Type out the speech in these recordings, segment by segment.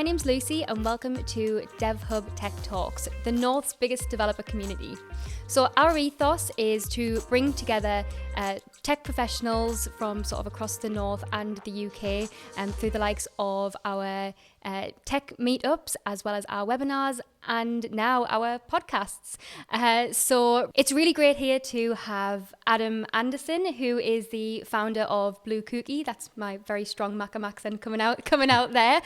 my name's Lucy and welcome to DevHub Tech Talks, the North's biggest developer community. So our ethos is to bring together tech professionals from sort of across the North and the UK and through the likes of our tech meetups as well as our webinars and now our podcasts. So it's really great here to have Adam Anderson, who is the founder of Blue Cookie. That's my very strong Macam accent coming out there.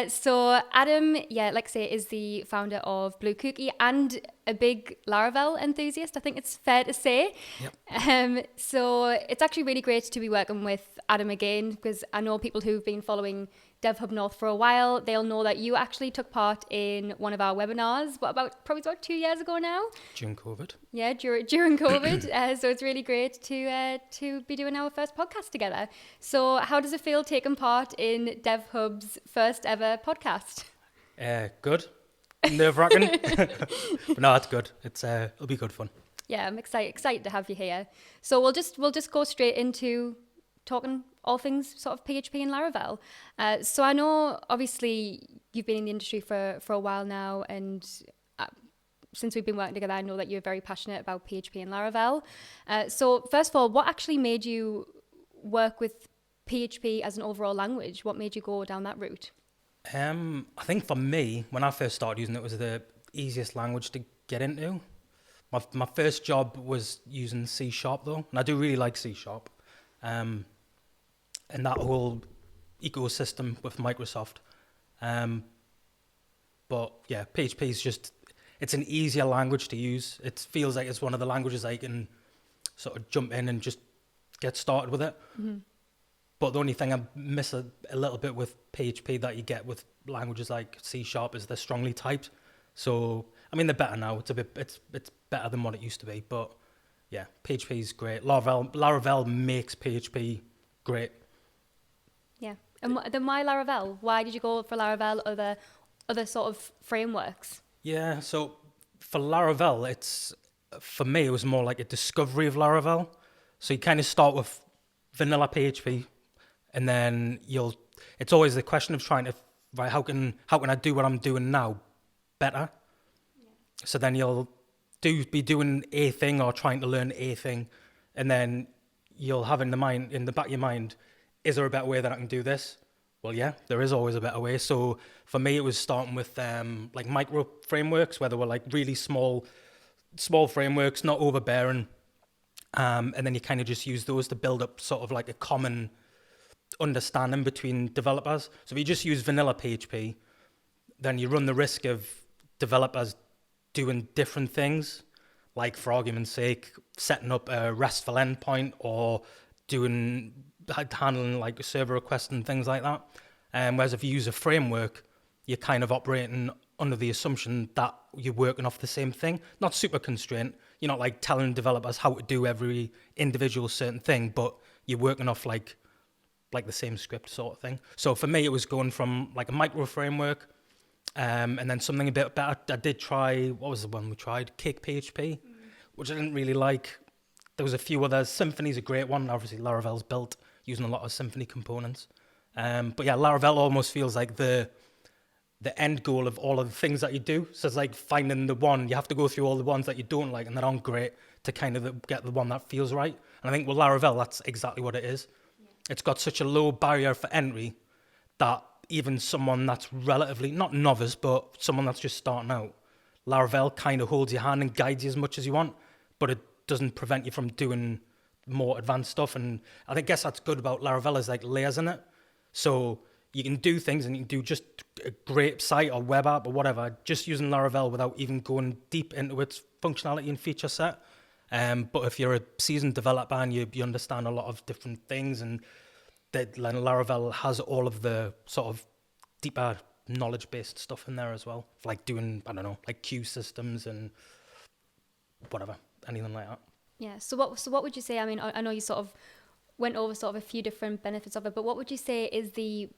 So Adam, like I say, is the founder of Blue Cookie and a big Laravel enthusiast, I think it's fair to say. Yep. So it's actually really great to be working with Adam again, because I know people who've been following DevHub North for a while, they'll know that you actually took part in one of our webinars, probably about 2 years ago now? During COVID. Yeah, during COVID. So it's really great to be doing our first podcast together. So how does it feel taking part in DevHub's first ever podcast? Good. Nerve-wracking. But no, it's good. It'll be good fun. Yeah, I'm excited to have you here. So we'll just go straight into talking all things sort of PHP and Laravel. So I know obviously you've been in the industry for a while now, and since we've been working together, I know that you're very passionate about PHP and Laravel. So first of all, what actually made you work with PHP as an overall language? What made you go down that route? I think for me, when I first started using it, was the easiest language to get into. My first job was using C# though, and I do really like C#. And that whole ecosystem with Microsoft. But yeah, PHP is it's an easier language to use. It feels like it's one of the languages I can sort of jump in and just get started with it. Mm-hmm. But the only thing I miss a little bit with PHP that you get with languages like C# is they're strongly typed. So, I mean, they're better now. It's better than what it used to be. But yeah, PHP is great. Laravel makes PHP great. Yeah. And then why Laravel? Why did you go for Laravel over other sort of frameworks? Yeah, so for Laravel, for me, it was more like a discovery of Laravel. So you kind of start with vanilla PHP, and then it's always the question of trying to, right, how can I do what I'm doing now better? Yeah. So then you'll be doing a thing or trying to learn a thing, and then you'll have in the back of your mind, is there a better way that I can do this? Well, yeah, there is always a better way. So for me, it was starting with like micro frameworks, where they were like really small frameworks, not overbearing. And then you kind of just use those to build up sort of like a common understanding between developers. So if you just use vanilla PHP, then you run the risk of developers doing different things, like for argument's sake, setting up a RESTful endpoint or handling like server requests and things like that. Whereas if you use a framework, you're kind of operating under the assumption that you're working off the same thing. Not super constrained. You're not like telling developers how to do every individual certain thing, but you're working off like the same script sort of thing. So for me, it was going from like a micro framework, and then something a bit better. I did try, what was the one we tried? Cake PHP, which I didn't really like. There was a few others. Symfony's a great one. Obviously, Laravel's built using a lot of Symfony components. But yeah, Laravel almost feels like the end goal of all of the things that you do. So it's like finding the one. You have to go through all the ones that you don't like and that aren't great to kind of get the one that feels right. And I think with Laravel, that's exactly what it is. Yeah. It's got such a low barrier for entry that even someone that's relatively, not novice, but someone that's just starting out, Laravel kind of holds your hand and guides you as much as you want, but it doesn't prevent you from doing more advanced stuff. And I guess that's good about Laravel is like layers in it. So you can do things and you can do just a great site or web app or whatever, just using Laravel without even going deep into its functionality and feature set. But if you're a seasoned developer and you understand a lot of different things, and that Laravel has all of the sort of deeper knowledge-based stuff in there as well, like doing, I don't know, like queue systems and whatever, anything like that. Yeah. So what would you say? I mean, I know you sort of went over sort of a few different benefits of it, but what would you say is the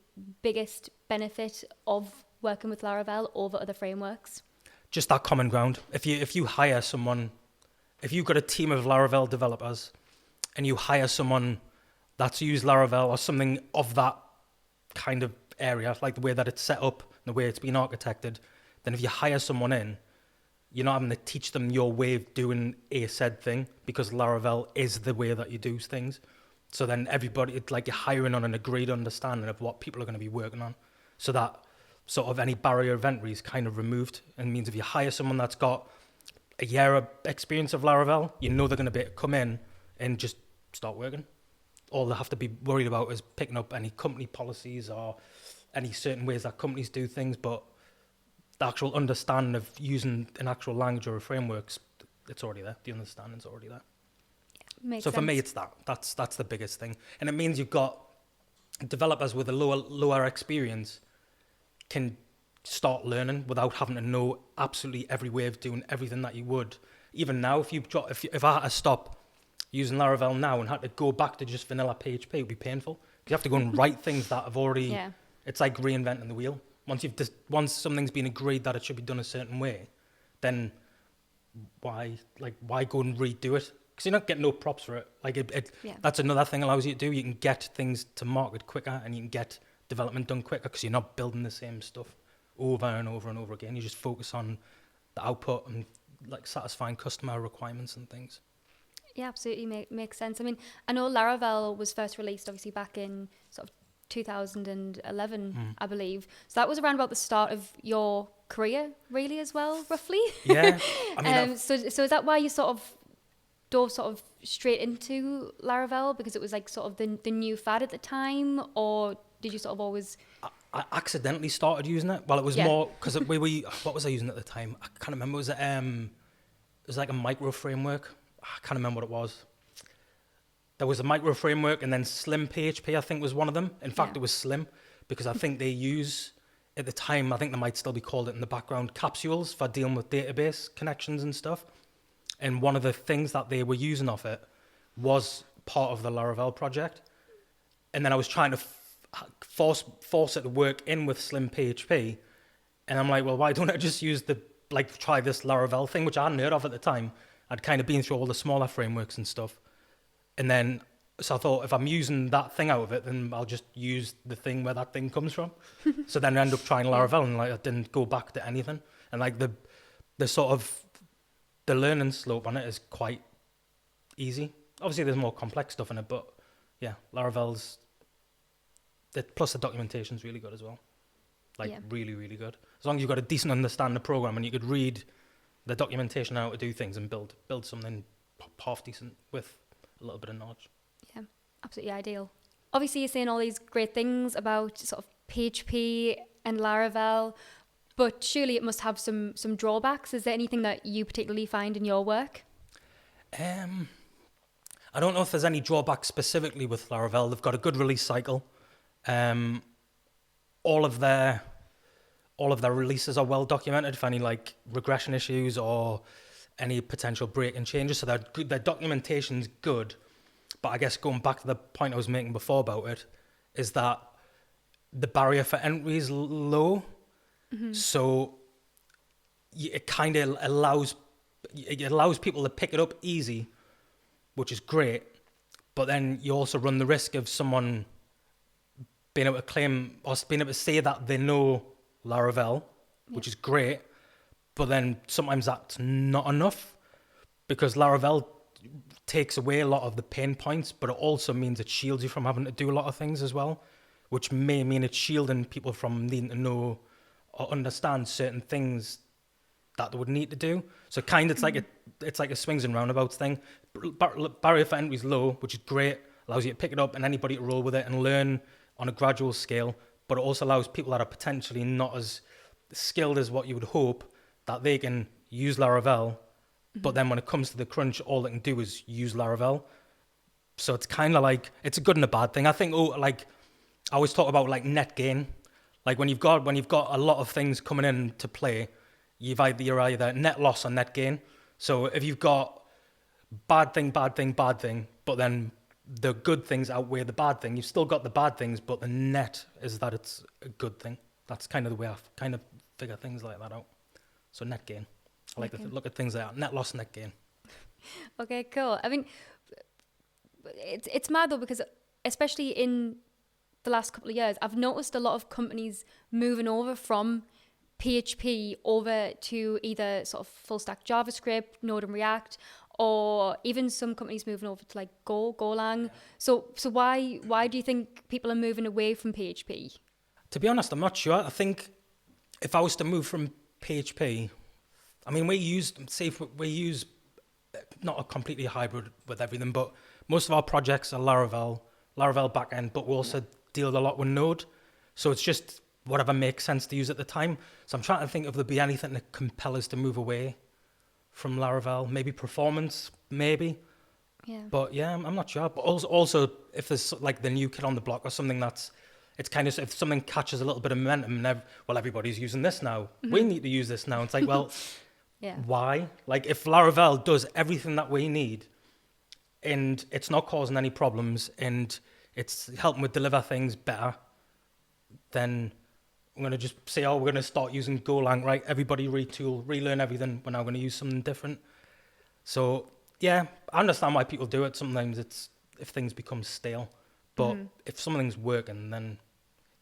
biggest benefit of working with Laravel over other frameworks? Just that common ground. If you hire someone, if you've got a team of Laravel developers and you hire someone that's used Laravel or something of that kind of area, like the way that it's set up the way it's been architected, then if you hire someone in, you're not having to teach them your way of doing a said thing, because Laravel is the way that you do things. So then everybody, it's like you're hiring on an agreed understanding of what people are going to be working on. So that sort of any barrier of entry is kind of removed. And means if you hire someone that's got a year of experience of Laravel, you know they're going to be able to come in and just start working. All they have to be worried about is picking up any company policies or any certain ways that companies do things, but the actual understanding of using an actual language or a framework, it's already there. The understanding's already there. Makes so for sense. me, it's that. That's the biggest thing. And it means you've got developers with a lower experience can start learning without having to know absolutely every way of doing everything that you would. Even now, if I had to stop using Laravel now and had to go back to just vanilla PHP, it would be painful. 'Cause you have to go and write things that have already... It's like reinventing the wheel. Once something's been agreed that it should be done a certain way, then why go and redo it? Because you're not getting no props for it. That's another thing it allows you to do. You can get things to market quicker, and you can get development done quicker because you're not building the same stuff over and over and over again. You just focus on the output and like satisfying customer requirements and things. Yeah, absolutely makes sense. I mean, I know Laravel was first released obviously back in sort of 2011, I believe. So that was around about the start of your career, really, as well, roughly. Yeah. I mean, so is that why you sort of dove sort of straight into Laravel, because it was like sort of the new fad at the time, or did you sort of always... I accidentally started using it. Well, it was more because what was I using at the time? I can't remember. It was like a micro framework. I can't remember what it was. There was a micro framework, and then Slim PHP, I think, was one of them. In fact, it was Slim, because I think they use, at the time, I think they might still be called it in the background, capsules for dealing with database connections and stuff. And one of the things that they were using off it was part of the Laravel project. And then I was trying to force it to work in with Slim PHP. And I'm like, well, why don't I just use try this Laravel thing, which I hadn't heard of at the time. I'd kind of been through all the smaller frameworks and stuff. And then, so I thought, if I'm using that thing out of it, then I'll just use the thing where that thing comes from. So then I ended up trying Laravel, and I didn't go back to anything. And the sort of, the learning slope on it is quite easy. Obviously, there's more complex stuff in it, but yeah, Laravel's, plus the documentation's really good as well. Really, really good. As long as you've got a decent understanding of the program and you could read the documentation on how to do things and build something half decent with a little bit of knowledge. Yeah, absolutely ideal. Obviously, you're saying all these great things about sort of PHP and Laravel, but surely it must have some drawbacks. Is there anything that you particularly find in your work? I don't know if there's any drawbacks specifically with Laravel. They've got a good release cycle. All of their releases are well documented for any regression issues or any potential break and changes. So their documentation's good. But I guess going back to the point I was making before about it, is that the barrier for entry is low. Mm-hmm. So it kind of allows people to pick it up easy, which is great. But then you also run the risk of someone being able to claim or being able to say that they know Laravel, which is great. But then sometimes that's not enough, because Laravel takes away a lot of the pain points, but it also means it shields you from having to do a lot of things as well, which may mean it's shielding people from needing to know or understand certain things that they would need to do. So it's like a swings and roundabouts thing. Barrier for entry is low, which is great, allows you to pick it up and anybody to roll with it and learn on a gradual scale, but it also allows people that are potentially not as skilled as what you would hope that they can use Laravel, but then when it comes to the crunch, all they can do is use Laravel. So it's kind of like, it's a good and a bad thing. I think, I always talk about net gain. Like when you've got a lot of things coming in to play, you're either net loss or net gain. So if you've got bad thing, but then the good things outweigh the bad thing, you've still got the bad things, but the net is that it's a good thing. That's kind of the way I kind of figure things like that out. So net gain. I like to look at things like that. Net loss, net gain. Okay, cool. I mean, it's mad though, because especially in the last couple of years, I've noticed a lot of companies moving over from PHP over to either sort of full stack JavaScript, Node and React, or even some companies moving over to like Golang. So why do you think people are moving away from PHP? To be honest, I'm not sure. I think if I was to move from PHP, I mean, we use not a completely hybrid with everything, but most of our projects are Laravel backend, but we also deal a lot with Node. So it's just whatever makes sense to use at the time. So I'm trying to think if there'd be anything to compel us to move away from Laravel. Maybe performance, maybe. Yeah. But yeah, I'm not sure. But also if there's like the new kid on the block or something it's kind of, if something catches a little bit of momentum, and everybody's using this now. We need to use this now. It's like, well, yeah. Why? Like, if Laravel does everything that we need and it's not causing any problems and it's helping with deliver things better, then I'm going to just say, we're going to start using Golang, right? Everybody retool, relearn everything. We're now going to use something different. So, yeah, I understand why people do it. Sometimes it's if things become stale. But if something's working, then,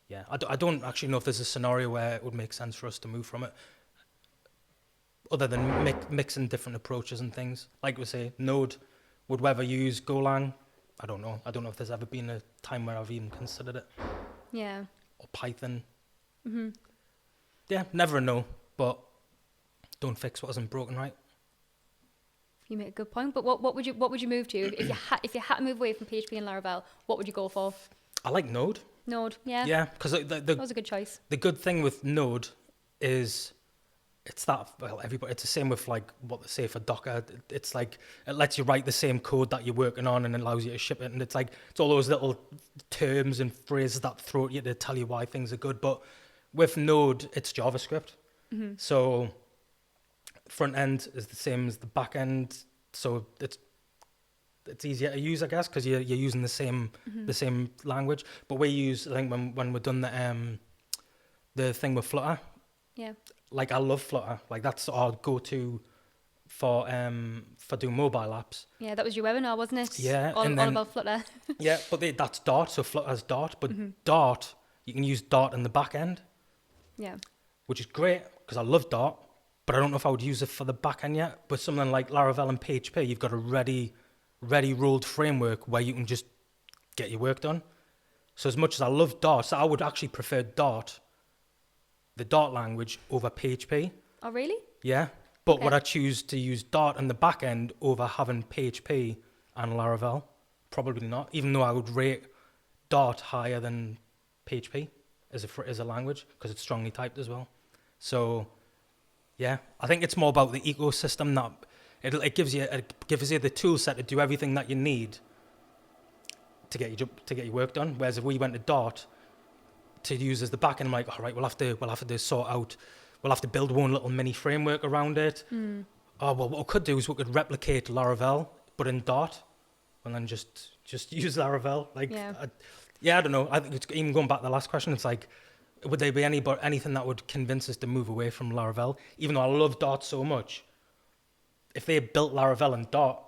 yeah. I don't actually know if there's a scenario where it would make sense for us to move from it, other than mixing different approaches and things. Like we say, Node, would we ever use Golang? I don't know. I don't know if there's ever been a time where I've even considered it. Yeah. Or Python. Yeah, never know. But don't fix what isn't broken, right? You make a good point. But what would you move to if you had to move away from PHP and Laravel? What would you go for? I like Node. Node, yeah. Yeah, because that was a good choice. The good thing with Node is it's the same with like what they say for Docker. It's like it lets you write the same code that you're working on and it allows you to ship it. And it's all those little terms and phrases that throw at you to tell you why things are good. But with Node, it's JavaScript. So front end is the same as the back end. So it's easier to use, I guess, because you're using the same language. But we use, I think, when we've done the thing with Flutter. Yeah. Like, I love Flutter. Like, that's our go-to for doing mobile apps. Yeah, that was your webinar, wasn't it? Yeah. All about Flutter. Yeah, but that's Dart, so Flutter's Dart. But Dart, you can use Dart in the back end. Yeah. Which is great, because I love Dart, but I don't know if I would use it for the back end yet. But something like Laravel and PHP, you've got a ready rolled framework where you can just get your work done. So as much as I love Dart, so I would actually prefer Dart, the Dart language, over PHP. Oh, really? Yeah. But would I choose to use Dart in the back end over having PHP and Laravel? Probably not, even though I would rate Dart higher than PHP as a language, because it's strongly typed as well. So, yeah, I think it's more about the ecosystem that it gives you the tool set to do everything that you need to get your work done. Whereas if we went to Dart to use as the back end, I'm like, all right, we'll have to build one little mini framework around it. Oh, well, what we could do is we could replicate Laravel, but in Dart, and then just use Laravel. Like, I don't know. I think it's, even going back to the last question, it's like, would there be anything that would convince us to move away from Laravel? Even though I love Dart so much, if they built Laravel and Dart,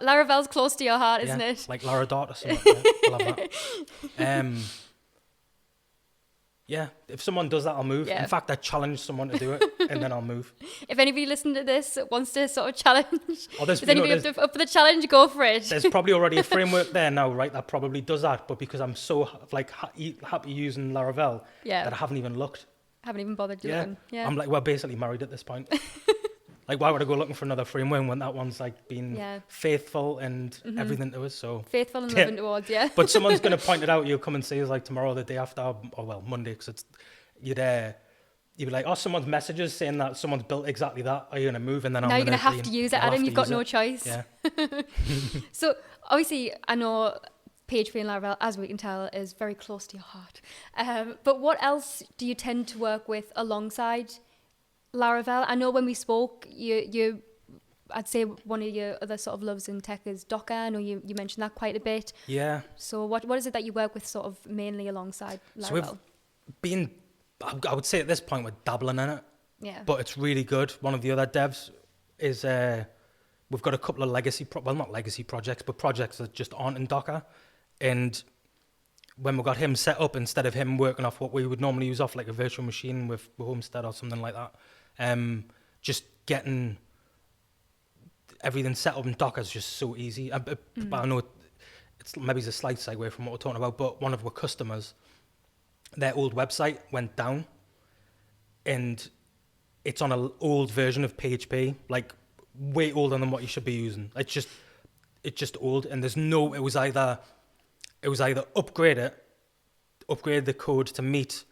Laravel's close to your heart, isn't it? Like Lara Dart or something. I love that. Yeah, if someone does that, I'll move. Yeah. In fact, I challenge someone to do it, and then I'll move. If anybody listening to this wants to sort of challenge, is anybody up for the challenge, go for it. There's probably already a framework there now, right, that probably does that. But because I'm so happy using Laravel, that I haven't even looked. Haven't even bothered looking. Yeah. I'm like, we're basically married at this point. Like, why would I go looking for another framework when that one's like been faithful and everything to us? So faithful and loving towards, But someone's going to point it out. You'll come and see us like tomorrow, the day after, or well, Monday, because you'd be like, oh, someone's messages saying that someone's built exactly that. Are you going to move? And then now you're going to have to use it, Adam. You've got no choice. Yeah. So obviously, I know PHP and Laravel, as we can tell, is very close to your heart. But what else do you tend to work with alongside Laravel? I know when we spoke, I'd say one of your other sort of loves in tech is Docker. I know you mentioned that quite a bit. Yeah. So what is it that you work with sort of mainly alongside Laravel? So I would say at this point, we're dabbling in it. Yeah. But it's really good. One of the other devs is, we've got a couple of not legacy projects, but projects that just aren't in Docker. And when we got him set up, instead of him working off what we would normally use off like a virtual machine with Homestead or something like that, just getting everything set up in Docker is just so easy. But I know it's maybe a slight segue from what we're talking about, but one of our customers, their old website went down, and it's on an old version of PHP, like way older than what you should be using. It's just old, and it was either upgrade the code to meet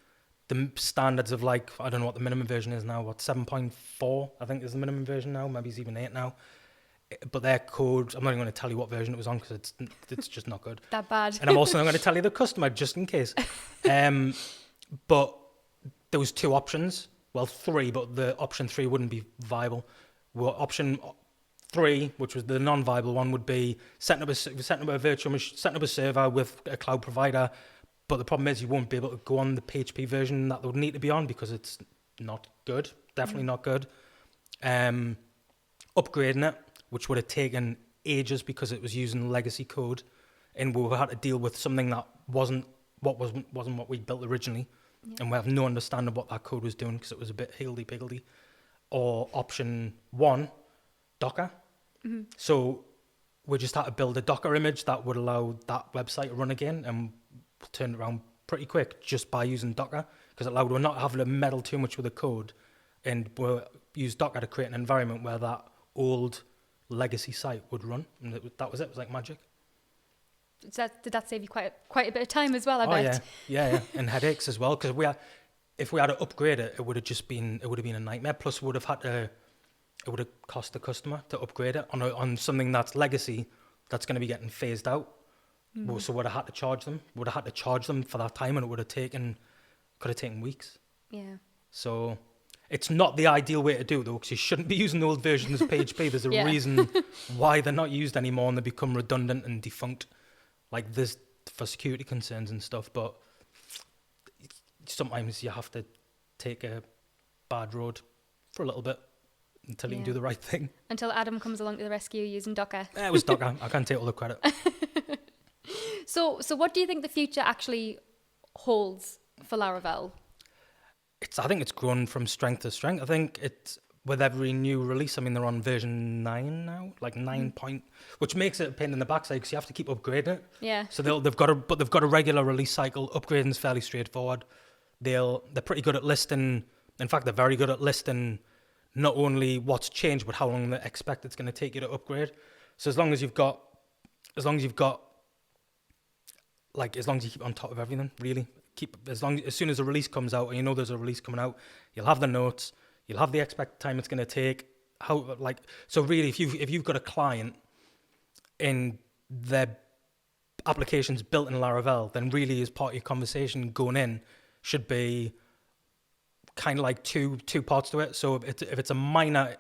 the standards of, like, I don't know what the minimum version is now, 7.4 I think is the minimum version now, maybe it's even 8 now. But their code, I'm not even going to tell you what version it was on, because it's just not good. That bad. And I'm also not going to tell you the customer, just in case. But there was 2 options. Well, 3, but the option 3 wouldn't be viable. Well, option 3, which was the non-viable one, would be setting up a server with a cloud provider. But the problem is you won't be able to go on the PHP version that they would need to be on, because it's not good. Definitely not good. Upgrading it, which would have taken ages because it was using legacy code, and we had to deal with something that wasn't what we built originally, and we have no understanding of what that code was doing because it was a bit higgledy-piggledy. Or option 1, Docker. So we just had to build a Docker image that would allow that website to run again, and turn it around pretty quick just by using Docker, because it allowed we're not having to meddle too much with the code, and we'll use Docker to create an environment where that old legacy site would run, and that was it. It was like magic. Did that save you quite a bit of time as well, I bet? Yeah, and headaches as well, because if we had to upgrade it, it would have been a nightmare. Plus, it would have cost the customer to upgrade it on something that's legacy, that's going to be getting phased out. So would have had to charge them for that time, and it could have taken weeks. Yeah. So it's not the ideal way to do it, though, because you shouldn't be using old versions of PHP. There's a reason why they're not used anymore, and they become redundant and defunct. Like, there's for security concerns and stuff, but sometimes you have to take a bad road for a little bit until you can do the right thing. Until Adam comes along to the rescue using Docker. It was Docker. I can't take all the credit. So what do you think the future actually holds for Laravel? I think it's grown from strength to strength. I think it's with every new release. I mean, they're on version 9 now, like 9 point, which makes it a pain in the backside because you have to keep upgrading it. Yeah. So they've got a regular release cycle. Upgrading's fairly straightforward. They're pretty good at listing. In fact, they're very good at listing not only what's changed, but how long they expect it's going to take you to upgrade. So as long as you keep on top of everything, really. As soon as a release comes out, and you know there's a release coming out, you'll have the notes, you'll have the expected time it's going to take. So really, if you've got a client and their application's built in Laravel, then really as part of your conversation going in should be kind of like two parts to it. So if it's a minor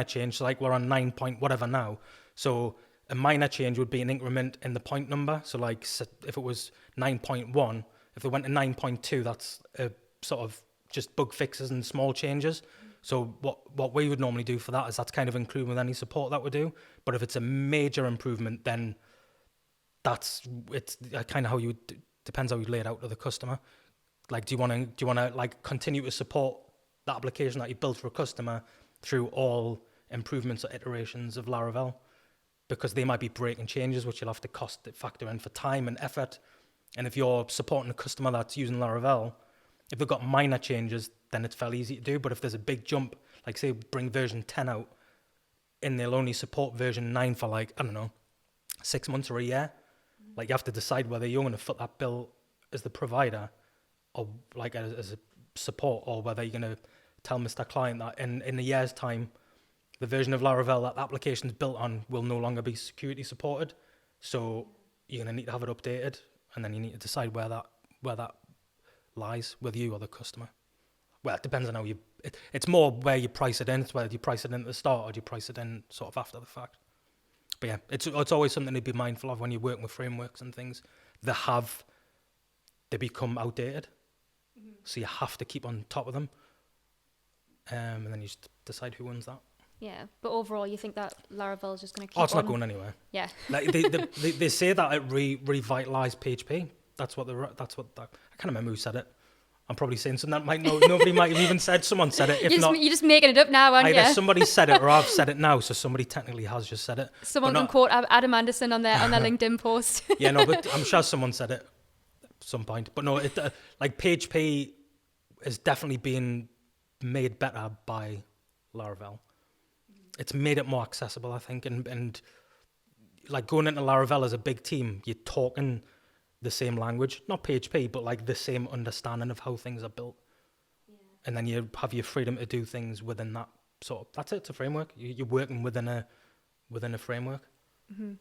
change, so like we're on 9 point whatever now, so a minor change would be an increment in the point number. So like if it was 9.1, if it went to 9.2, that's a sort of just bug fixes and small changes. So what we would normally do for that is that's kind of included with any support that we do. But if it's a major improvement, then it's kind of depends how you lay it out to the customer. Like, do you want to like continue to support the application that you built for a customer through all improvements or iterations of Laravel? Because they might be breaking changes, which you'll have to factor in for time and effort. And if you're supporting a customer that's using Laravel, if they've got minor changes, then it's fairly easy to do. But if there's a big jump, like say bring version 10 out, and they'll only support version 9 for like, I don't know, 6 months or a year, like you have to decide whether you're going to foot that bill as the provider or like as a support, or whether you're going to tell Mr. Client that in a year's time, the version of Laravel that the application's built on will no longer be security supported. So you're going to need to have it updated, and then you need to decide where that lies with you or the customer. Well, it depends on how it's more where you price it in. It's whether you price it in at the start or do you price it in sort of after the fact. But yeah, it's always something to be mindful of when you're working with frameworks and things. They become outdated. Mm-hmm. So you have to keep on top of them. And then you just decide who wins that. Yeah, but overall, you think that Laravel is just going to keep on? Oh, it's not going anywhere. Yeah. Like they say that it revitalized PHP, That's what I can't remember who said it. I'm probably saying something that nobody might have even said. Someone said it. If you're just making it up now, aren't you? Either somebody said it or I've said it now, so somebody technically has just said it. Someone can quote Adam Anderson on their LinkedIn post. Yeah, no, but I'm sure someone said it at some point. But no, like PHP is definitely being made better by Laravel. It's made it more accessible, I think, and like going into Laravel as a big team, you're talking the same language, not PHP, but like the same understanding of how things are built. Yeah. And then you have your freedom to do things within that sort of, that's it, it's a framework. You're working within a framework. Mm-hmm.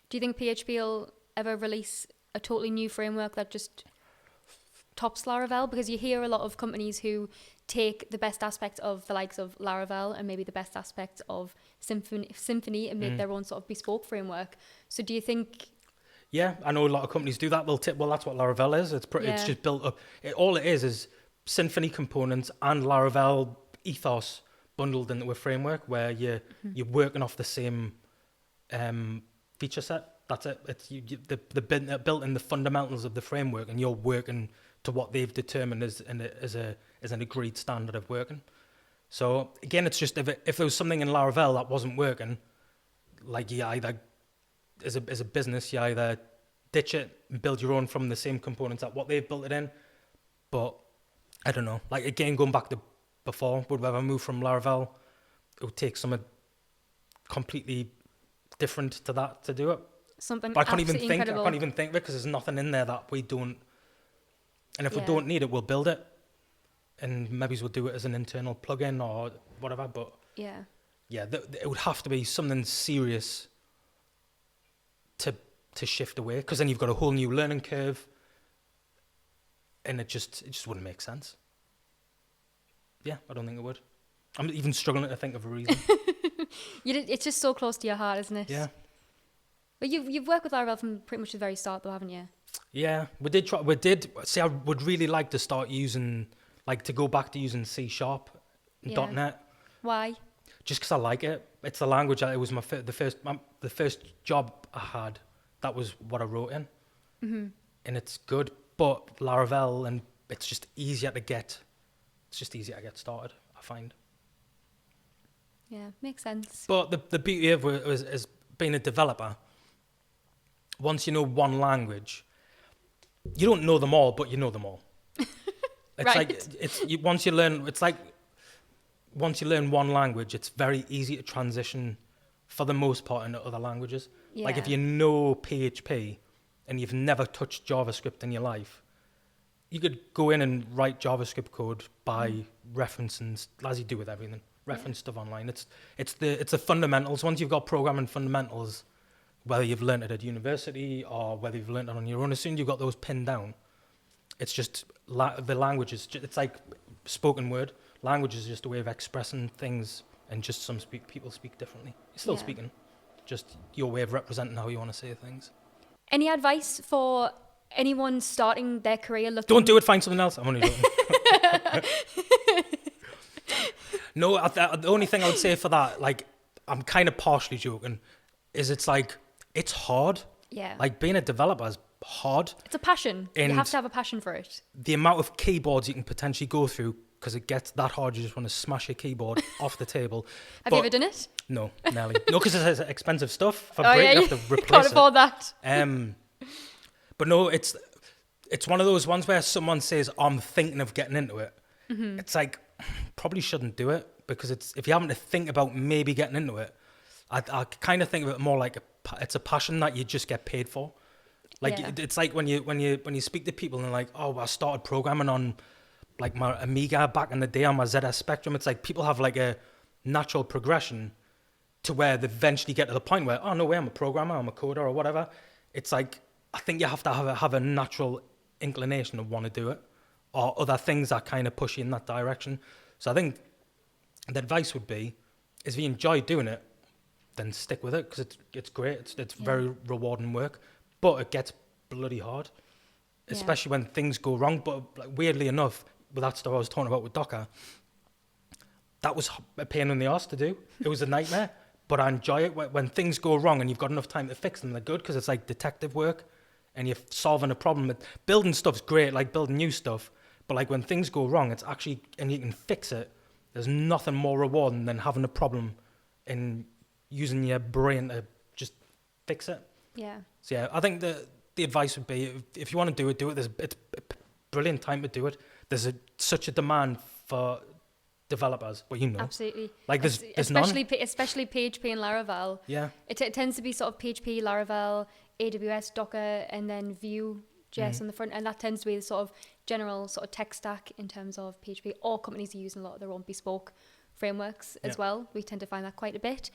Do you think PHP will ever release a totally new framework that just tops Laravel? Because you hear a lot of companies who take the best aspects of the likes of Laravel and maybe the best aspects of Symfony and make their own sort of bespoke framework. So do you think... Yeah, I know a lot of companies do that. They'll well, that's what Laravel is. It's just built up. All it is Symfony components and Laravel ethos bundled into a framework where you're working off the same feature set. That's it. It's they're built in the fundamentals of the framework, and you're working to what they've determined as an agreed standard of working. So again, it's just if there was something in Laravel that wasn't working, like you either as a business, you either ditch it and build your own from the same components that what they've built it in. But I don't know. Like again, going back to before, would we ever move from Laravel? It would take something completely different to that to do it. Something but I can't even think. incredible. I can't even think of it because there's nothing in there that we don't. And if we don't need it, we'll build it, and maybe we'll do it as an internal plugin or whatever. But yeah, it would have to be something serious to shift away, because then you've got a whole new learning curve, and it just wouldn't make sense. Yeah, I don't think it would. I'm even struggling to think of a reason. It's just so close to your heart, isn't it? Yeah. But you've worked with Laravel from pretty much the very start, though, haven't you? Yeah, we did try. We did. See, I would really like to start using, to go back to using C# and .NET. Why? Just because I like it. It's the language. It was the first job I had. That was what I wrote in, and it's good. But Laravel, and it's just easier to get. It's just easier to get started, I find. Yeah, makes sense. But the beauty of it is being a developer. Once you know one language, you don't know them all, but you know them all. It's right. Once you learn one language, it's very easy to transition for the most part into other languages. Yeah. Like if you know PHP and you've never touched JavaScript in your life, you could go in and write JavaScript code by referencing, as you do with everything, reference stuff online. It's the fundamentals. Once you've got programming fundamentals, whether you've learned it at university or whether you've learned it on your own, as soon as you've got those pinned down, it's just the language is it's like spoken word. Language is just a way of expressing things, and just people speak differently. You're still speaking, just your way of representing how you want to say things. Any advice for anyone starting their career looking... Don't do it, find something else. I'm only joking. No, the only thing I would say for that, I'm kind of partially joking, is it's hard. Yeah. Being a developer is hard. It's a passion. You have to have a passion for it. The amount of keyboards you can potentially go through, because it gets that hard, you just want to smash your keyboard off the table. Have you ever done it? No, Nelly. No, because it's expensive stuff. If I break it, I have to replace can't afford that. But no, it's one of those ones where someone says, I'm thinking of getting into it. Mm-hmm. It's probably shouldn't do it, because if you're having to think about maybe getting into it, I kind of think of it more like it's a passion that you just get paid for. It's like when you speak to people and they're like, oh, I started programming on my Amiga back in the day on my ZS Spectrum. It's people have a natural progression to where they eventually get to the point where, oh, no way, I'm a programmer, I'm a coder or whatever. It's I think you have to have a natural inclination to want to do it, or other things that kind of push you in that direction. So I think the advice would be, is if you enjoy doing it, then stick with it, because it's great. It's very rewarding work, but it gets bloody hard, especially when things go wrong. But weirdly enough, with that stuff I was talking about with Docker, that was a pain in the arse to do. It was a nightmare, but I enjoy it when things go wrong and you've got enough time to fix them. They're good, because it's detective work, and you're solving a problem. Building stuff's great, like building new stuff, but like when things go wrong, it's actually, and you can fix it, there's nothing more rewarding than having a problem and using your brain to just fix it. Yeah. So yeah, I think the advice would be, if you want to do it, do it. It's a brilliant time to do it. There's such a demand for developers, well, you know. Absolutely. Like there's especially none. Especially PHP and Laravel. Yeah. It tends to be sort of PHP, Laravel, AWS, Docker, and then Vue.js on the front, and that tends to be the sort of general sort of tech stack in terms of PHP. All companies are using a lot of their own bespoke frameworks as well. We tend to find that quite a bit.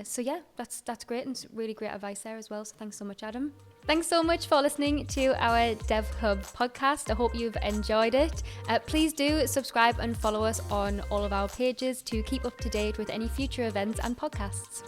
So yeah, that's great, and it's really great advice there as well. So thanks so much, Adam. Thanks so much for listening to our DevHub podcast. I hope you've enjoyed it. Please do subscribe and follow us on all of our pages to keep up to date with any future events and podcasts.